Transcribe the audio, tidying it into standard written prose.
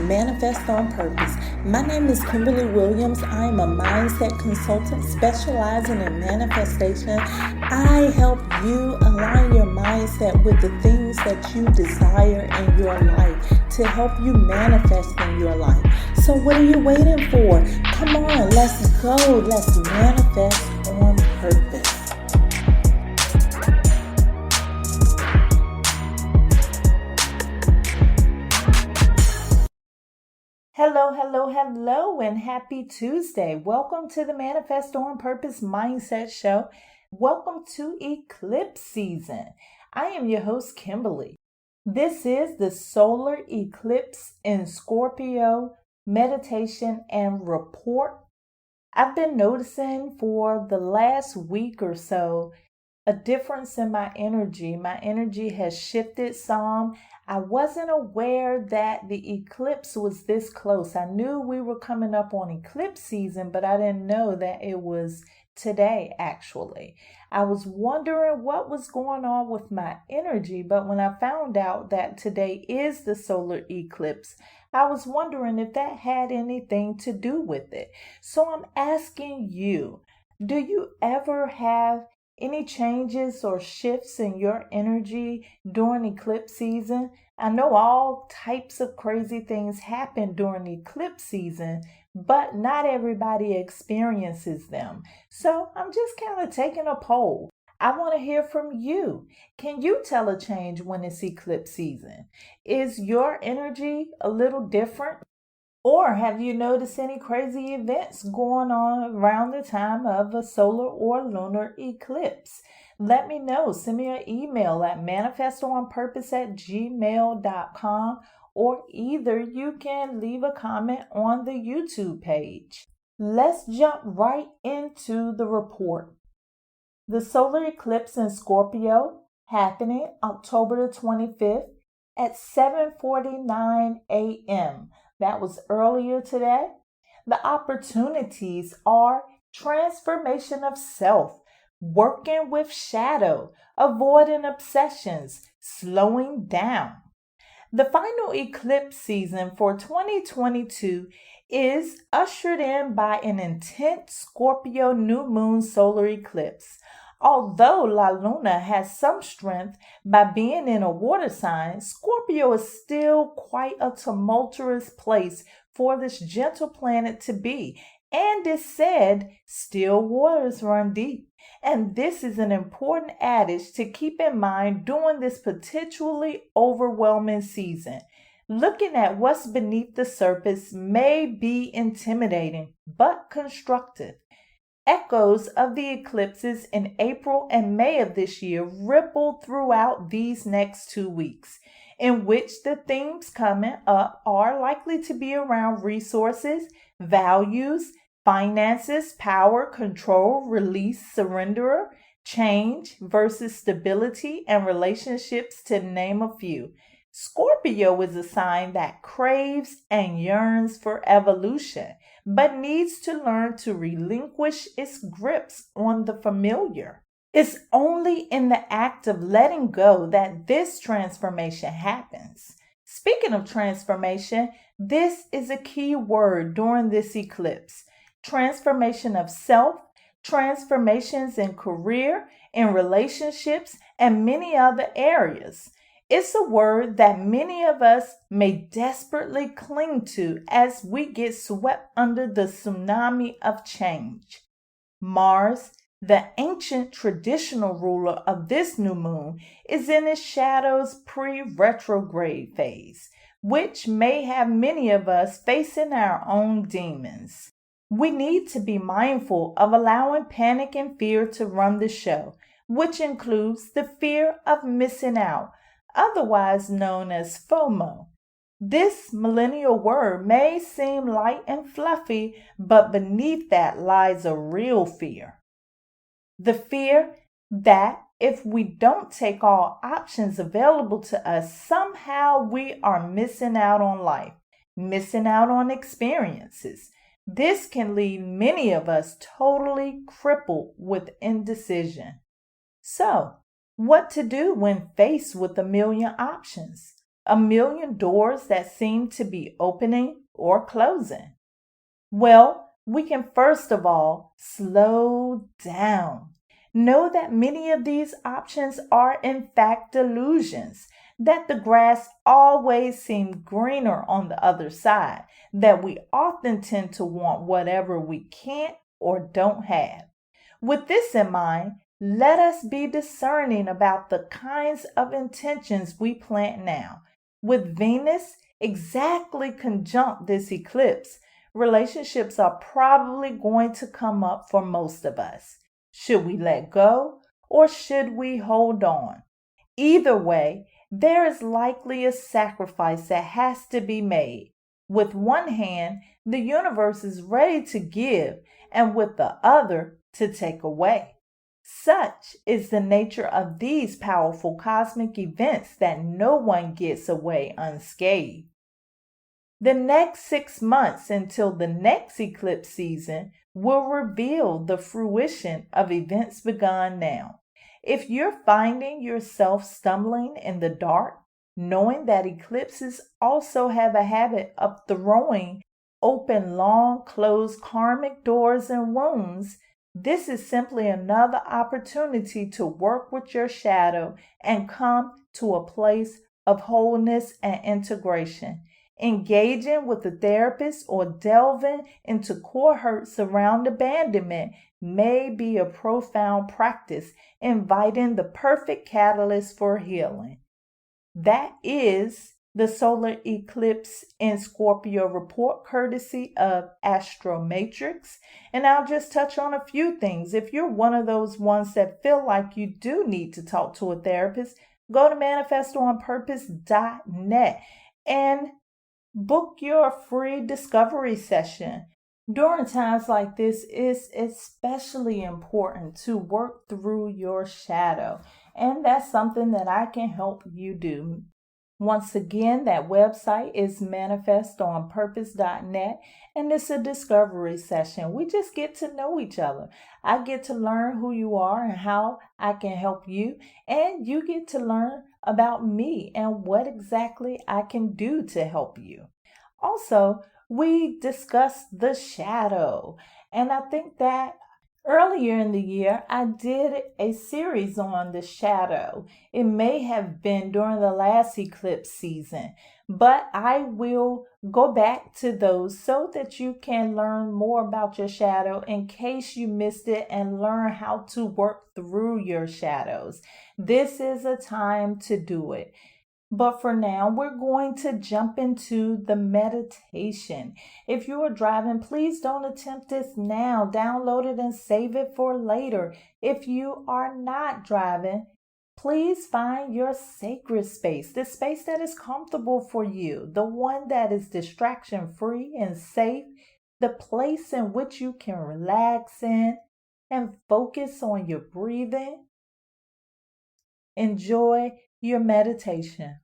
Manifest on Purpose. My name is KIMBALEYWILLIAMS. I am a mindset consultant specializing in manifestation. I help you align your mindset with the things that you desire in your life to help you manifest in your life. So what are you waiting for? Come on, let's go. Let's manifest on purpose. Hello, and happy Tuesday. Welcome to the Manifest on Purpose Mindset Show. Welcome to Eclipse season. I am your host, Kimberly. This is the solar eclipse in Scorpio meditation and report. I've been noticing for the last week or so a difference in my energy. My energy has shifted some. I wasn't aware that the eclipse was this close. I knew we were coming up on eclipse season, but I didn't know that it was today, actually. I was wondering what was going on with my energy, but when I found out that today is the solar eclipse, I was wondering if that had anything to do with it. So I'm asking you, do you ever have any changes or shifts in your energy during eclipse season? I know all types of crazy things happen during eclipse season, but not everybody experiences them. So I'm just kind of taking a poll. I want to hear from you. Can you tell a change when it's eclipse season? Is your energy a little different? Or have you noticed any crazy events going on around the time of a solar or lunar eclipse? Let me know. Send me an email at manifestonpurpose@gmail.com, or either you can leave a comment on the YouTube page. Let's jump right into the report. The solar eclipse in Scorpio happening October the 25th at 7:49 a.m. That was earlier today. The opportunities are transformation of self, working with shadow, avoiding obsessions, slowing down. The final eclipse season for 2022 is ushered in by an intense Scorpio new moon solar eclipse. Although La Luna has some strength by being in a water sign, Scorpio is still quite a tumultuous place for this gentle planet to be. And is said, still waters run deep. And this is an important adage to keep in mind during this potentially overwhelming season. Looking at what's beneath the surface may be intimidating, but constructive. Echoes of the eclipses in April and May of this year rippled throughout these next 2 weeks, in which the themes coming up are likely to be around resources, values, finances, power, control, release, surrender, change versus stability, and relationships, to name a few. Scorpio is a sign that craves and yearns for evolution, but needs to learn to relinquish its grips on the familiar. It's only in the act of letting go that this transformation happens. Speaking of transformation, this is a key word during this eclipse. Transformation of self, transformations in career, in relationships, and many other areas. It's a word that many of us may desperately cling to as we get swept under the tsunami of change. Mars, the ancient traditional ruler of this new moon, is in its shadow's pre-retrograde phase, which may have many of us facing our own demons. We need to be mindful of allowing panic and fear to run the show, which includes the fear of missing out, otherwise known as FOMO. This millennial word may seem light and fluffy, but beneath that lies a real fear. The fear that if we don't take all options available to us, somehow we are missing out on life, missing out on experiences. This can leave many of us totally crippled with indecision. So, what to do when faced with a million options? A million doors that seem to be opening or closing? Well, we can first of all slow down. Know that many of these options are in fact delusions, that the grass always seems greener on the other side, that we often tend to want whatever we can't or don't have. With this in mind, let us be discerning about the kinds of intentions we plant now. With Venus exactly conjunct this eclipse, relationships are probably going to come up for most of us. Should we let go or should we hold on? Either way, there is likely a sacrifice that has to be made. With one hand, the universe is ready to give, and with the other, to take away. Such is the nature of these powerful cosmic events that no one gets away unscathed. The next 6 months until the next eclipse season will reveal the fruition of events begun now. If you're finding yourself stumbling in the dark, knowing that eclipses also have a habit of throwing open long closed karmic doors and wounds, this is simply another opportunity to work with your shadow and come to a place of wholeness and integration. Engaging with a therapist or delving into core hurts around abandonment may be a profound practice, inviting the perfect catalyst for healing. That is the solar eclipse in Scorpio report, courtesy of Astro Matrix. And I'll just touch on a few things. If you're one of those ones that feel like you do need to talk to a therapist, go to manifestonpurpose.net and book your free discovery session. During times like this, it's especially important to work through your shadow, and that's something that I can help you do. Once again, that website is manifestonpurpose.net, and it's a discovery session. We just get to know each other. I get to learn who you are and how I can help you, and you get to learn about me and what exactly I can do to help you. Also, we discussed the shadow, and I think that earlier in the year, I did a series on the shadow. It may have been during the last eclipse season, but I will go back to those so that you can learn more about your shadow in case you missed it and learn how to work through your shadows. This is a time to do it. But for now, we're going to jump into the meditation. If you are driving, please don't attempt this now. Download it and save it for later. If you are not driving, please find your sacred space, the space that is comfortable for you, the one that is distraction free and safe, the place in which you can relax in and focus on your breathing. Enjoy your meditation.